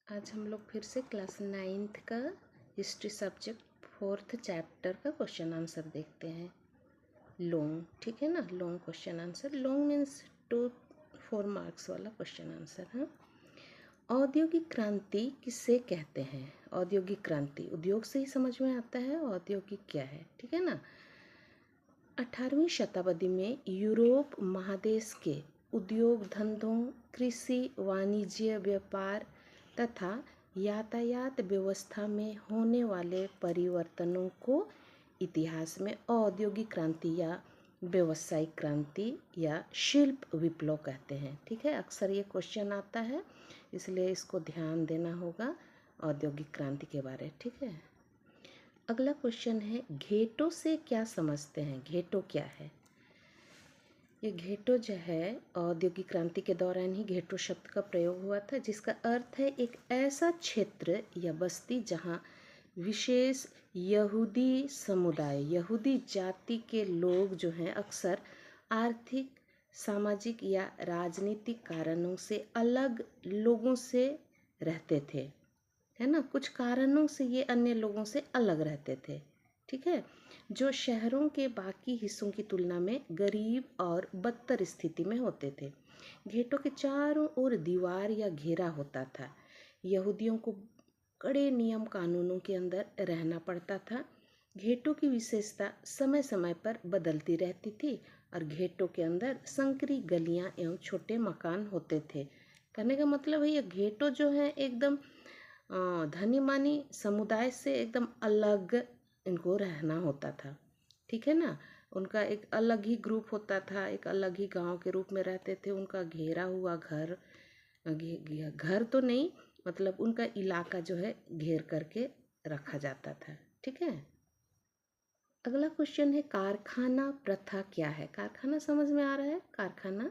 आज हम लोग फिर से क्लास 9th का हिस्ट्री सब्जेक्ट 4th चैप्टर का क्वेश्चन आंसर देखते हैं। लॉन्ग, ठीक है ना, long question answer. Long means 2-4 marks वाला क्वेश्चन आंसर है। औद्योगिक क्रांति किसे कहते हैं? औद्योगिक क्रांति उद्योग से ही समझ में आता है औद्योगिक क्या है, ठीक है ना। 18वीं शताब्दी में यूरोप महादेश के उद्योग धंधों, कृषि, वाणिज्य, व्यापार तथा यातायात व्यवस्था में होने वाले परिवर्तनों को इतिहास में औद्योगिक क्रांति या व्यावसायिक क्रांति या शिल्प विप्लव कहते हैं, ठीक है। अक्सर ये क्वेश्चन आता है, इसलिए इसको ध्यान देना होगा औद्योगिक क्रांति के बारे, ठीक है। अगला क्वेश्चन है, घेटो से क्या समझते हैं? घेटो क्या है? ये घेटो जो है औद्योगिक क्रांति के दौरान ही घेटो शब्द का प्रयोग हुआ था, जिसका अर्थ है एक ऐसा क्षेत्र या बस्ती जहाँ विशेष यहूदी समुदाय, यहूदी जाति के लोग जो हैं अक्सर आर्थिक, सामाजिक या राजनीतिक कारणों से अलग लोगों से रहते थे, है ना। कुछ कारणों से ये अन्य लोगों से अलग रहते थे, ठीक है, जो शहरों के बाकी हिस्सों की तुलना में गरीब और बदतर स्थिति में होते थे। घेटों के चारों ओर दीवार या घेरा होता था। यहूदियों को कड़े नियम कानूनों के अंदर रहना पड़ता था। घेटों की विशेषता समय समय पर बदलती रहती थी और घेटों के अंदर संकरी गलियां एवं छोटे मकान होते थे। कहने का मतलब है ये घेटो जो है एकदम धनी मानी समुदाय से एकदम अलग इनको रहना होता था, ठीक है ना। उनका एक अलग ही ग्रुप होता था, एक अलग ही गांव के रूप में रहते थे। उनका घेरा हुआ घर, घर तो नहीं, मतलब उनका इलाका जो है घेर करके रखा जाता था, ठीक है। अगला क्वेश्चन है, कारखाना प्रथा क्या है? कारखाना समझ में आ रहा है? कारखाना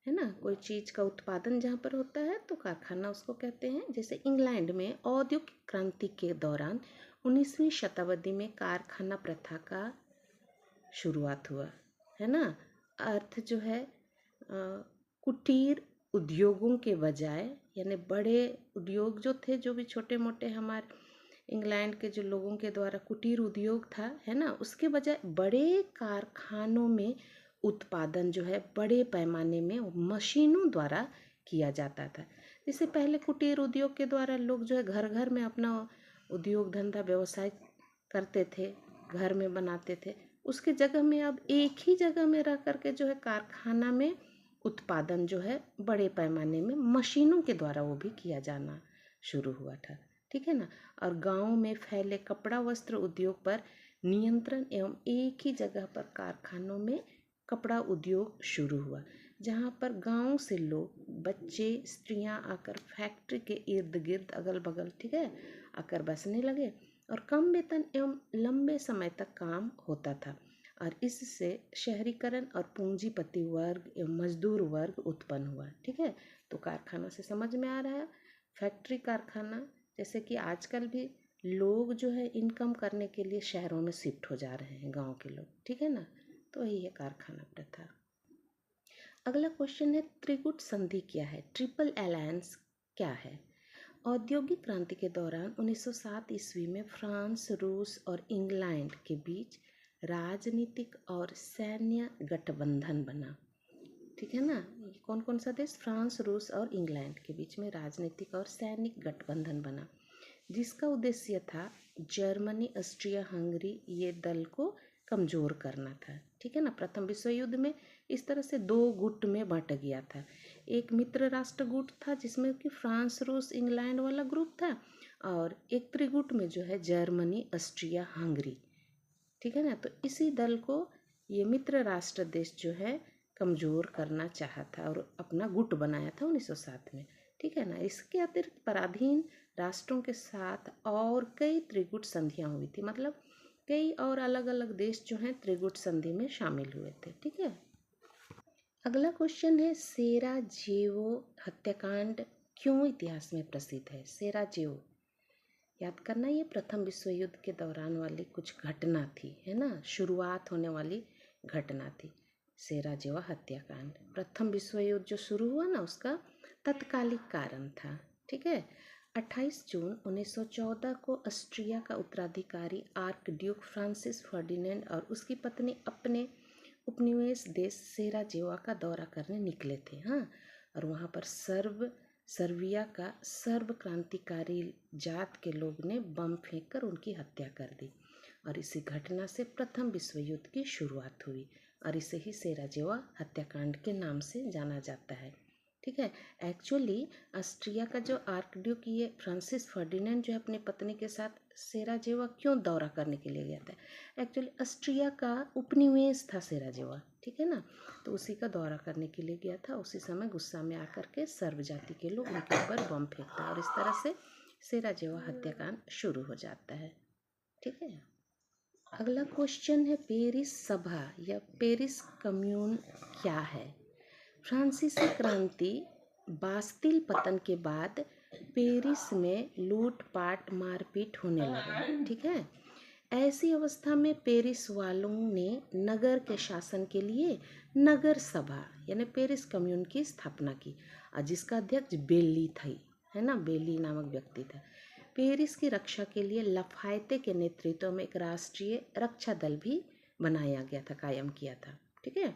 है ना, कोई चीज़ का उत्पादन जहाँ पर होता है तो कारखाना उसको कहते हैं। जैसे इंग्लैंड में औद्योगिक क्रांति के दौरान 19वीं शताब्दी में कारखाना प्रथा का शुरुआत हुआ, है ना। अर्थ जो है कुटीर उद्योगों के बजाय, यानी बड़े उद्योग जो थे, जो भी छोटे मोटे हमारे इंग्लैंड के जो लोगों के द्वारा कुटीर उद्योग था, है ना, उसके बजाय बड़े कारखानों में उत्पादन जो है बड़े पैमाने में मशीनों द्वारा किया जाता था। जैसे पहले कुटीर उद्योग के द्वारा लोग जो है घर घर में अपना उद्योग धंधा व्यवसाय करते थे, घर में बनाते थे। उसके जगह में अब एक ही जगह में रह करके जो है कारखाना में उत्पादन जो है बड़े पैमाने में मशीनों के द्वारा वो भी किया जाना शुरू हुआ था, ठीक है ना। और गांव में फैले कपड़ा वस्त्र उद्योग पर नियंत्रण एवं एक ही जगह पर कारखानों में कपड़ा उद्योग शुरू हुआ, जहाँ पर गांव से लोग, बच्चे, स्त्रियां आकर फैक्ट्री के इर्द गिर्द अगल बगल, ठीक है, आकर बसने लगे और कम वेतन एवं लंबे समय तक काम होता था। और इससे शहरीकरण और पूंजीपति वर्ग एवं मजदूर वर्ग उत्पन्न हुआ, ठीक है। तो कारखाना से समझ में आ रहा है फैक्ट्री, कारखाना। जैसे कि आजकल भी लोग जो है इनकम करने के लिए शहरों में शिफ्ट हो जा रहे हैं, गांव के लोग, ठीक है ना। तो यही है कारखाना प्रथा। अगला क्वेश्चन है, त्रिगुट संधि क्या है? ट्रिपल अलायंस क्या है? औद्योगिक क्रांति के दौरान 1907 ईस्वी में फ्रांस, रूस और इंग्लैंड के बीच राजनीतिक और सैन्य गठबंधन बना, ठीक है ना। ये कौन कौन सा देश? फ्रांस, रूस और इंग्लैंड के बीच में राजनीतिक और सैनिक गठबंधन बना, जिसका उद्देश्य था जर्मनी, ऑस्ट्रिया, हंगरी ये दल को कमज़ोर करना था, ठीक है ना। प्रथम विश्व युद्ध में इस तरह से दो गुट में बंट गया था। एक मित्र राष्ट्र गुट था जिसमें कि फ्रांस, रूस, इंग्लैंड वाला ग्रुप था, और एक त्रिगुट में जो है जर्मनी, ऑस्ट्रिया, हंगरी, ठीक है ना। तो इसी दल को ये मित्र राष्ट्र देश जो है कमज़ोर करना चाहा था और अपना गुट बनाया था 1907 में, ठीक है ना। इसके अतिरिक्त पराधीन राष्ट्रों के साथ और कई त्रिगुट संधियां हुई थी, मतलब कई और अलग अलग देश जो हैं त्रिगुट संधि में शामिल हुए थे, ठीक है। अगला क्वेश्चन है, सेराजेवो हत्याकांड क्यों इतिहास में प्रसिद्ध है? सेराजेवो याद करना, ये प्रथम विश्व युद्ध के दौरान वाली कुछ घटना थी, है ना, शुरुआत होने वाली घटना थी सेराजेवो हत्याकांड। प्रथम विश्व युद्ध जो शुरू हुआ ना, उसका तत्कालिक कारण था, ठीक है। 28 जून 1914 को ऑस्ट्रिया का उत्तराधिकारी आर्क ड्यूक फ्रांसिस फर्डिनेंड और उसकी पत्नी अपने उपनिवेश देश सेराजेवा का दौरा करने निकले थे। हाँ, और वहाँ पर सर्बिया का सर्ब क्रांतिकारी जात के लोग ने बम फेंककर उनकी हत्या कर दी और इसी घटना से प्रथम विश्व युद्ध की शुरुआत हुई और इसे ही सेराजेवा हत्याकांड के नाम से जाना जाता है। ठीक है। एक्चुअली ऑस्ट्रिया का जो आर्क ड्यूक ये फ्रांसिस फर्डिनेंड जो है अपनी पत्नी के साथ सेराजेवा क्यों दौरा करने के लिए गया था, एक्चुअली ऑस्ट्रिया का उपनिवेश था सेराजेवा, ठीक है ना, तो उसी का दौरा करने के लिए गया था। उसी समय गुस्सा में आकर के सर्व जाति के लोग उनके ऊपर बम फेंकता है और इस तरह से सेराजेवा हत्याकांड शुरू हो जाता है। ठीक है। अगला क्वेश्चन है पेरिस सभा या पेरिस कम्यून क्या है। फ्रांसीसी क्रांति बास्तिल पतन के बाद पेरिस में लूटपाट मारपीट होने लगा। ठीक है। ऐसी अवस्था में पेरिस वालों ने नगर के शासन के लिए नगर सभा यानी पेरिस कम्यून की स्थापना की और जिसका अध्यक्ष बेली थी, है ना, बेली नामक व्यक्ति था। पेरिस की रक्षा के लिए लफायते के नेतृत्व में एक राष्ट्रीय रक्षा दल भी बनाया गया था, कायम किया था। ठीक है।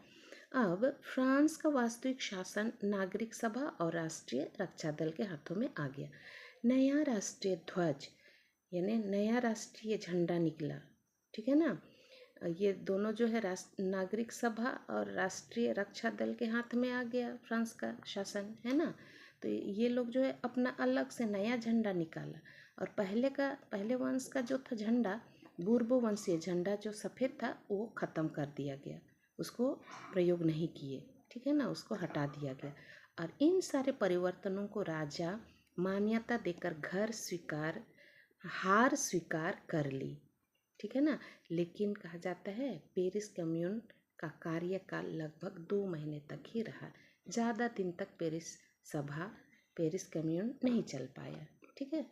अब फ्रांस का वास्तविक शासन नागरिक सभा और राष्ट्रीय रक्षा दल के हाथों में आ गया। नया राष्ट्रीय ध्वज यानी नया राष्ट्रीय झंडा निकला। ठीक है ना, ये दोनों जो है नागरिक सभा और राष्ट्रीय रक्षा दल के हाथ में आ गया फ्रांस का शासन, है ना। तो ये लोग जो है अपना अलग से नया झंडा निकाला और पहले वंश का जो था झंडा, बूर्बो वंशीय झंडा जो सफ़ेद था वो ख़त्म कर दिया गया, उसको प्रयोग नहीं किए। ठीक है ना, उसको हटा दिया गया और इन सारे परिवर्तनों को राजा मान्यता देकर हार स्वीकार कर ली। ठीक है ना, लेकिन कहा जाता है पेरिस कम्यून का कार्यकाल लगभग 2 महीने तक ही रहा। ज़्यादा दिन तक पेरिस कम्यून नहीं चल पाया। ठीक है।